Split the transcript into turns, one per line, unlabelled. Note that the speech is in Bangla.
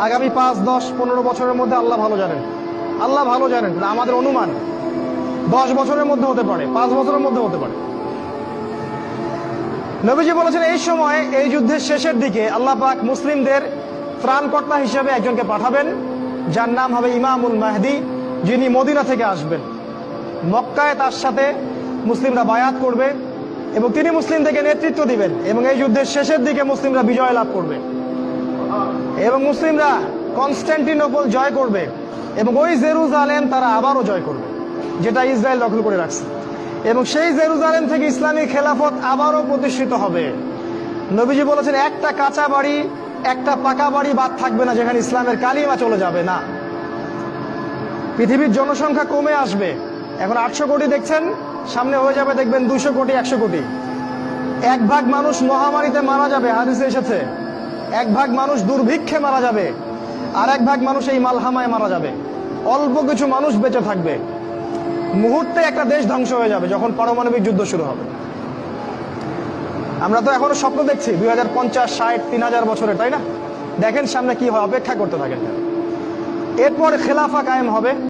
আগামী 5, 10, 15 বছরের মধ্যে আল্লাহ ভালো জানেন। আল্লাহ ভালো জানেন, আমাদের অনুমান 10 বছরের মধ্যে হতে পারে, 5 বছরের মধ্যে হতে পারে। নবীজি বলেছেন এই সময়, এই যুদ্ধের শেষের দিকে আল্লাহ পাক মুসলিমদের ত্রাণকর্তা হিসেবে একজনকে পাঠাবেন, যার নাম হবে ইমামুল মাহদি, যিনি মদিনা থেকে আসবেন। মক্কায় তার সাথে মুসলিমরা বায়াত করবে এবং তিনি মুসলিমদেরকে নেতৃত্ব দিবেন, এবং এই যুদ্ধের শেষের দিকে মুসলিমরা বিজয় লাভ করবে এবং মুসলিমরা কনস্টান্টিনোপল জয় করবে এবং ওই জেরুজালেম তারা আবারও জয় করবে, যেটা ইসরায়েল দখল করে রাখছে, এবং সেই জেরুজালেম থেকে ইসলামী খেলাফত আবারও প্রতিষ্ঠিত হবে। নবীজি বলেছেন একটা কাঁচা বাড়ি, একটা পাকা বাড়ি বাদ থাকবে না যেখানে ইসলামের কালিমা চলে যাবে না। পৃথিবীর জনসংখ্যা কমে আসবে, এখন 800 কোটি দেখছেন, সামনে হয়ে যাবে দেখবেন 200 কোটি, 100 কোটি। 1 ভাগ মানুষ মহামারীতে মারা যাবে, হাদিসে এসেছে। 1 ভাগ মানুষ দুর্ভিক্ষে মারা যাবে, আর 1 ভাগ মানুষ এই মালহামায় মারা যাবে। অল্প কিছু মানুষ বেঁচে থাকবে। মুহূর্তে একটা দেশ ধ্বংস হয়ে যাবে যখন পারমাণবিক যুদ্ধ শুরু হবে। আমরা তো এখনো স্বপ্ন দেখছি 2050, 60, 3000 বছরে, তাই না? দেখেন সামনে কি হয়, অপেক্ষা করতে থাকেন। এরপর খেলাফা কায়েম হবে।